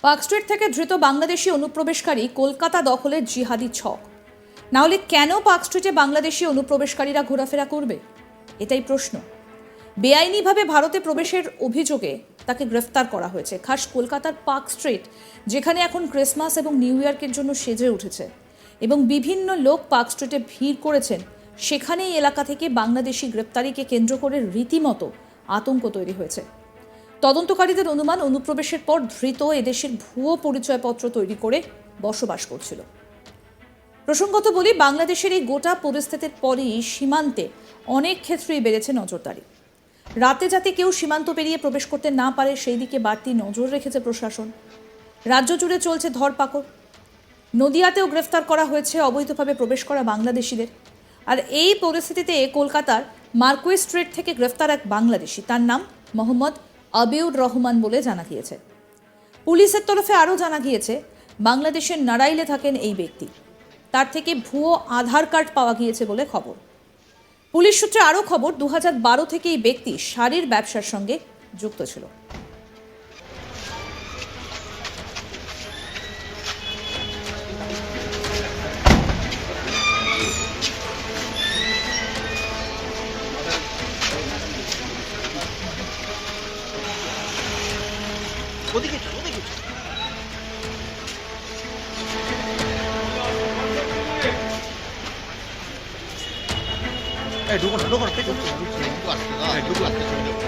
Park street থেকে ধৃত বাংলাদেশি অনুপ্রবেশকারী কলকাতা দখলের জিহাদি ছক। না হলে কেন পার্ক স্ট্রিটে বাংলাদেশি অনুপ্রবেশকারীরা ঘোরাফেরা করবে, এটাই প্রশ্ন। বেআইনিভাবে ভারতে প্রবেশের অভিযোগে তাকে গ্রেফতার করা হয়েছে খাস কলকাতার পার্ক স্ট্রিট, যেখানে এখন ক্রিসমাস এবং নিউ ইয়ার্কের জন্য সেজে উঠেছে এবং বিভিন্ন লোক পার্ক স্ট্রিটে ভিড় করেছেন। সেখানেই এলাকা থেকে বাংলাদেশি গ্রেপ্তারিকে কেন্দ্র করে রীতিমতো আতঙ্ক তৈরি হয়েছে। তদন্তকারীদের অনুমান, অনুপ্রবেশের পর ধৃত এদেশের ভুয়ো পরিচয়পত্র তৈরি করে বসবাস করছিল। প্রসঙ্গত বলি, বাংলাদেশের এই গোটা পরিস্থিতির পরই সীমান্তে অনেক ক্ষেত্রেই বেড়েছে নজরদারি। রাতে যাতে কেউ সীমান্ত পেরিয়ে প্রবেশ করতে না পারে সেই দিকে বাড়তি নজর রেখেছে প্রশাসন। রাজ্য জুড়ে চলছে ধরপাকড়। নদিয়াতেও গ্রেফতার করা হয়েছে অবৈধভাবে প্রবেশ করা বাংলাদেশিদের। আর এই পরিস্থিতিতে কলকাতার মার্কুইস স্ট্রিট থেকে গ্রেফতার এক বাংলাদেশি, তার নাম মোহাম্মদ আবিউর রহমান বলে জানা গিয়েছে। পুলিশের তরফে আরও জানা গিয়েছে, বাংলাদেশের নারাইলে থাকেন এই ব্যক্তি। তার থেকে ভুয়ো আধার কার্ড পাওয়া গিয়েছে বলে খবর। পুলিশ সূত্রে আরও খবর, 2012 থেকে এই ব্যক্তি শাড়ির ব্যবসার সঙ্গে যুক্ত ছিল। ওদিকে চলো, ওদিকে চলো। ঢুকো না, ঢুকো না, পেছন থেকে ঢুকো আসতে দাও, ঢুকো আসতে চলে যাবো।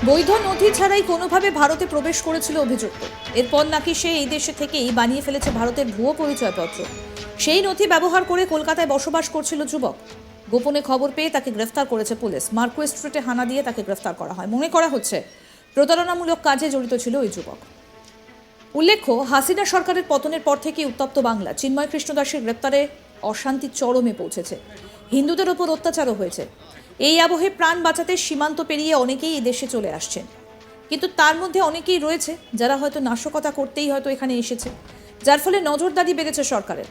বৈধ নথি ছাড়াই কোনোভাবে ভারতে প্রবেশ করেছিল অভিযুক্ত। এরপর নাকি সে এই দেশে থেকেই বানিয়ে ফেলেছে ভারতের ভুয়ো পরিচয়পত্র। সেই নথি ব্যবহার করে কলকাতায় বসবাস করছিল যুবক। গোপনে খবর পেয়ে তাকে গ্রেফতার করেছে পুলিশ। মার্কুইস স্ট্রিটে হানা দিয়ে তাকে গ্রেফতার করা হয়। মনে করা হচ্ছে প্রতারণামূলক কাজে জড়িত ছিল ওই যুবক। উল্লেখ্য, হাসিনা সরকারের পতনের পর থেকেই উত্তপ্ত বাংলা। চিন্ময় কৃষ্ণ দাসের গ্রেপ্তারে অশান্তি চরমে পৌঁছেছে। হিন্দুদের ওপর অত্যাচারও হয়েছে। এই আবহে প্রাণ বাঁচাতে সীমান্ত পেরিয়ে অনেকেই এই দেশে চলে আসছেন, কিন্তু তার মধ্যে অনেকেই রয়েছে যারা হয়তো নাশকতা করতেই হয়তো এখানে এসেছে, যার ফলে নজরদারি বেড়েছে সরকারের।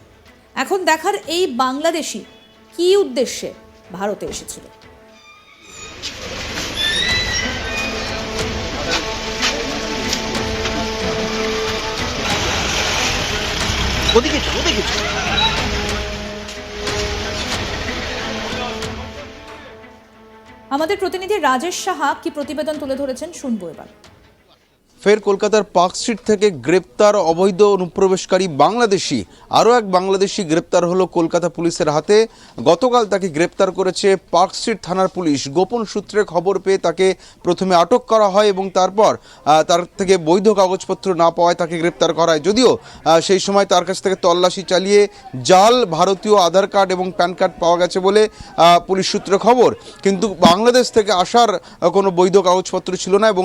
এখন দেখার, এই বাংলাদেশি কী উদ্দেশ্যে ভারতে এসেছিল। ওদিকে চলো, ওদিকে চলো। আমাদের প্রতিনিধি রাজেশ সাহা কি প্রতিবেদন তুলে ধরেছেন, শুনবো এবার। ফের কলকাতার পার্ক স্ট্রিট থেকে গ্রেপ্তার অবৈধ অনুপ্রবেশকারী বাংলাদেশি। আরও এক বাংলাদেশি গ্রেপ্তার হলো কলকাতা পুলিশের হাতে। গতকাল তাকে গ্রেপ্তার করেছে পার্ক স্ট্রিট থানার পুলিশ। গোপন সূত্রে খবর পেয়ে তাকে প্রথমে আটক করা হয় এবং তারপর তার থেকে বৈধ কাগজপত্র না পাওয়ায় তাকে গ্রেপ্তার করা হয়। যদিও সেই সময় তার কাছ থেকে তল্লাশি চালিয়ে জাল ভারতীয় আধার কার্ড এবং প্যান কার্ড পাওয়া গেছে বলে পুলিশ সূত্রে খবর, কিন্তু বাংলাদেশ থেকে আসার কোনো বৈধ কাগজপত্র ছিল না এবং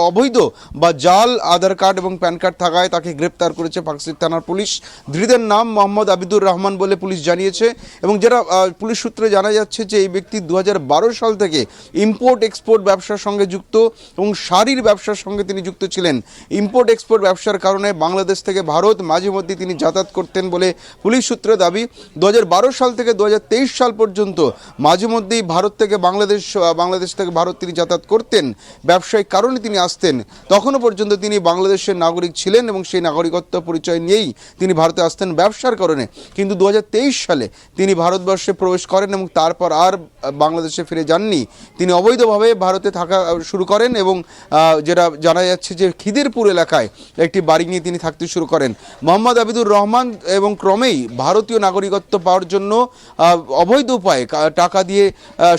অবৈধ বা জাল আধার কার্ড এবং প্যান কার্ড থাকায় তাকে গ্রেপ্তার করেছে পার্ক স্ট্রিট থানার পুলিশ। ধৃতের নাম মোহাম্মদ আবিদুর রহমান বলে পুলিশ জানিয়েছে এবং যারা পুলিশ সূত্রে জানা যাচ্ছে যে এই ব্যক্তি 2012 সাল থেকে ইম্পোর্ট এক্সপোর্ট ব্যবসার সঙ্গে যুক্ত এবং শাড়ির ব্যবসার সঙ্গে তিনি যুক্ত ছিলেন। ইম্পোর্ট এক্সপোর্ট ব্যবসার কারণে বাংলাদেশ থেকে ভারত মাঝে মধ্যে তিনি যাতায়াত করতেন বলে পুলিশ সূত্রে দাবি। 2012 সাল থেকে 2023 সাল পর্যন্ত মাঝে মধ্যেই ভারত থেকে বাংলাদেশ থেকে ভারত তিনি যাতায়াত করতেন। ব্যবসায়িক কারণে তিনি আসতেন। তখনও পর্যন্ত তিনি বাংলাদেশের নাগরিক ছিলেন এবং সেই নাগরিকত্ব পরিচয় নিয়েই তিনি ভারতে আসতেন ব্যবসার কারণে। কিন্তু 2023 সালে তিনি ভারতবর্ষে প্রবেশ করেন এবং তারপর আর বাংলাদেশে ফিরে যাননি। তিনি অবৈধভাবে ভারতে থাকা শুরু করেন এবং যেটা জানা যাচ্ছে যে খিদিরপুর এলাকায় একটি বাড়ি নিয়ে তিনি থাকতে শুরু করেন। মোহাম্মদ আবিদুর রহমান এবং ক্রমেই ভারতীয় নাগরিকত্ব পাওয়ার জন্য অবৈধ উপায়ে টাকা দিয়ে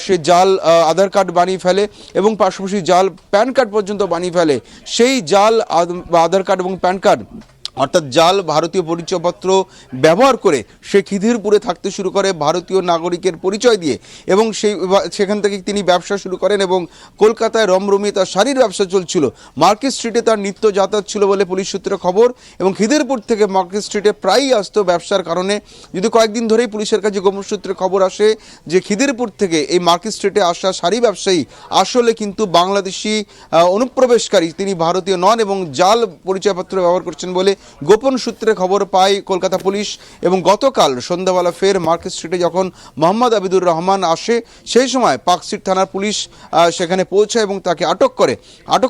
সে জাল আধার কার্ড বানিয়ে ফেলে এবং পাশাপাশি জাল প্যান কার্ড পর্যন্ত বানিয়ে ফেলে। সেই জাল আধার কার্ড এবং প্যান কার্ড অর্থাৎ জাল ভারতীয় পরিচয়পত্র ব্যবহার করে সে খিদিরপুরে থাকতে শুরু করে ভারতীয় নাগরিকের পরিচয় দিয়ে এবং সেখান থেকে তিনি ব্যবসা শুরু করেন এবং কলকাতায় রমরমিয়ে তার শাড়ির ব্যবসা চলছিল। মার্কেট স্ট্রিটে তার নিত্য যাতায়াত ছিল বলে পুলিশ সূত্রে খবর এবং খিদিরপুর থেকে মার্কেট স্ট্রিটে প্রায়ই আসতো ব্যবসার কারণে। যদি কয়েকদিন ধরেই পুলিশের কাছে গোপন সূত্রে খবর আসে যে খিদিরপুর থেকে এই মার্কেট স্ট্রিটে আসা শাড়ি ব্যবসায়ী আসলে কিন্তু বাংলাদেশি অনুপ্রবেশকারী, তিনি ভারতীয় নন এবং জাল পরিচয়পত্র ব্যবহার করছেন বলে গোপন সূত্রে খবর পায় কলকাতা পুলিশ এবং গতকাল সন্ধ্যাবেলা ফের মার্কেট স্ট্রিটে যখন মোহাম্মদ আবিদুর রহমান আসে সেই সময় পার্কস্ট্রিট থানার পুলিশ সেখানে পৌঁছায় এবং তাকে আটক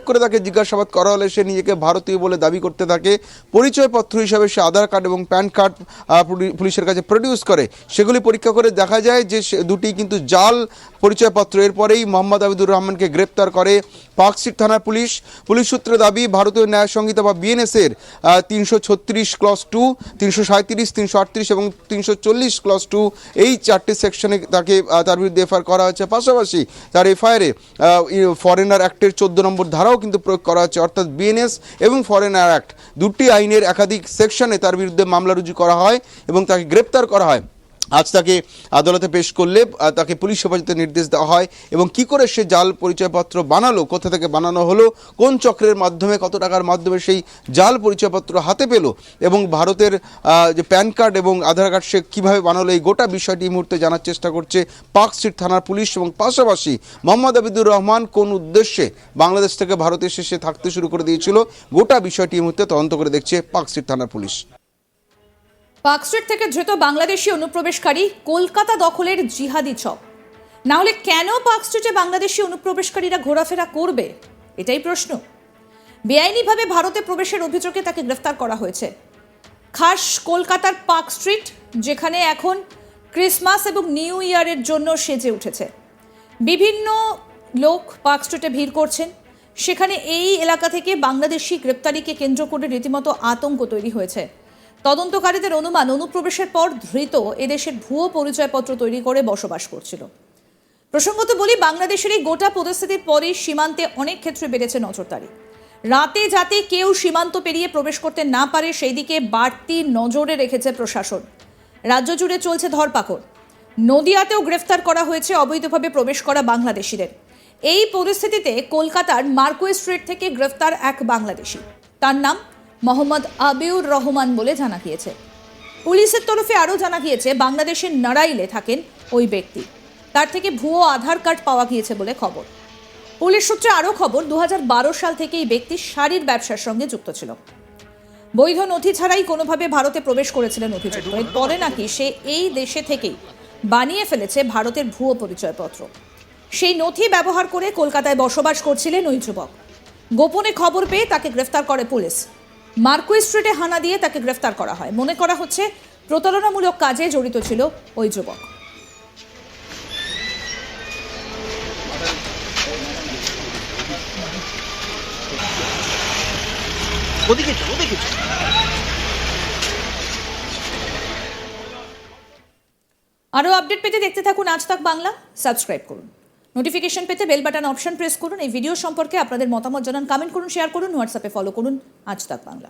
করে তাকে জিজ্ঞাসাবাদ করা হলে সে নিজেকে ভারতীয় বলে দাবি করতে থাকে। পরিচয়পত্র হিসাবে সে আধার কার্ড এবং প্যান কার্ড পুলিশের কাছে প্রডিউস করে, সেগুলি পরীক্ষা করে দেখা যায় যে দুটি কিন্তু জাল পরিচয়পত্র। এরপরেই মোহাম্মদ আবিদুর রহমানকে গ্রেপ্তার করে পার্কস্ট্রিট থানার পুলিশ সূত্রে দাবি ভারতীয় ন্যায় সংহিতা বা বিএনএসের 336 ক্লজ 2, 337, 338 এবং 340 ক্লজ 2 এই 4টি সেকশনে তার বিরুদ্ধে এফআইআর করা হয়েছে। পাশাপাশি তার এফআইআরে ফরেনার অ্যাক্টের 14 নম্বর ধারাও কিন্তু প্রয়োগ করা হচ্ছে, অর্থাৎ বিএনএস এবং ফরেনার অ্যাক্ট দুটি আইনের একাধিক সেকশনে তার বিরুদ্ধে মামলা রুজু করা হয় এবং তাকে গ্রেপ্তার করা হয়। আজ তাকে আদালতে পেশ করলে তাকে পুলিশ হেফাজতে নির্দেশ দেওয়া হয় এবং কি করে সে জাল পরিচয়পত্র বানালো, কোথা থেকে বানানো হলো, কোন চক্রের মাধ্যমে, কত টাকার মাধ্যমে সেই জাল পরিচয়পত্র হাতে পেল এবং ভারতের যে প্যান কার্ড এবং আধার কার্ড সে কীভাবে বানালো, এই গোটা বিষয়টি এই মুহূর্তে জানার চেষ্টা করছে পার্কস্ট্রিট থানার পুলিশ। এবং পাশাপাশি মোহাম্মদ আবিদুর রহমান কোন উদ্দেশ্যে বাংলাদেশ থেকে ভারতে এসে সে থাকতে শুরু করে দিয়েছিল, গোটা বিষয়টি এই মুহূর্তে তদন্ত করে দেখছে পার্কস্ট্রিট থানার পুলিশ। পার্কস্ট্রিট থেকে ধৃত বাংলাদেশি অনুপ্রবেশকারী কলকাতা দখলের জিহাদি ছক। না হলে কেন পার্কস্ট্রিটে বাংলাদেশি অনুপ্রবেশকারীরা ঘোরাফেরা করবে, এটাই প্রশ্ন। বেআইনিভাবে ভারতে প্রবেশের অভিযোগে তাকে গ্রেফতার করা হয়েছে খাস কলকাতার পার্কস্ট্রিট, যেখানে এখন ক্রিসমাস এবং নিউ ইয়ারের জন্য সেজে উঠেছে। বিভিন্ন লোক পার্কস্ট্রিটে ভিড় করছেন। সেখানে এই এলাকা থেকে বাংলাদেশি গ্রেপ্তারিকে কেন্দ্র করে রীতিমতো আতঙ্ক তৈরি হয়েছে। তদন্তকারীদের অনুমান অনুপ্রবেশের পর ধৃত এদেশের ভুয়ো পরিচয়পত্র তৈরি করে বসবাস করছিল। প্রসঙ্গত বলি, বাংলাদেশের এই গোটা পরিস্থিতির পরে সীমান্তে অনেক ক্ষেত্রে বেড়েছে নজরদারি। রাতে যাতে কেউ সীমান্ত পেরিয়ে প্রবেশ করতে না পারে সেই দিকে বাড়তি নজরে রেখেছে প্রশাসন। রাজ্য জুড়ে চলছে ধরপাকড়। নদিয়াতেও গ্রেফতার করা হয়েছে অবৈধভাবে প্রবেশ করা বাংলাদেশিদের। এই পরিস্থিতিতে কলকাতার মার্কুই স্ট্রিট থেকে গ্রেফতার এক বাংলাদেশি, তার নাম মোহাম্মদ আবিউর রহমান বলে জানা গিয়েছে। পুলিশের তরফে আরও জানা গিয়েছে বাংলাদেশের নারাইলে থাকেন ওই ব্যক্তি, তার থেকে ভুয়ো আধার কার্ড পাওয়া গিয়েছে বলে খবর। পুলিশ সূত্রে আরও খবর, 2012 সাল থেকে এই ব্যক্তি শাড়ির ব্যবসার সঙ্গে যুক্ত ছিল। বৈধ নথি ছাড়াই কোনোভাবে ভারতে প্রবেশ করেছিলেন অভিযুক্ত। এরপরে নাকি সে এই দেশে থেকেই বানিয়ে ফেলেছে ভারতের ভুয়ো পরিচয়পত্র। সেই নথি ব্যবহার করে কলকাতায় বসবাস করছিলেন ওই যুবক। গোপনে খবর পেয়ে তাকে গ্রেফতার করে পুলিশ। মার্কুই স্ট্রিটে হানা দিয়ে তাকে গ্রেফতার করা হয়। মনে করা হচ্ছে প্রতারণামূলক কাজে জড়িত ছিল ওই যুবক। ওদিকে চল, ওদিকে চল। আরও আপডেট পেতে দেখতে থাকুন আজ তাক বাংলা, সাবস্ক্রাইব করুন। নোটিফিকেশন পেতে বেল বাটন অপশন প্রেস করুন। এই ভিডিও সম্পর্কে আপনাদের মতামত জানান, কমেন্ট করুন, শেয়ার করুন, হোয়াটসঅ্যাপে ফলো করুন আজ তাক বাংলা।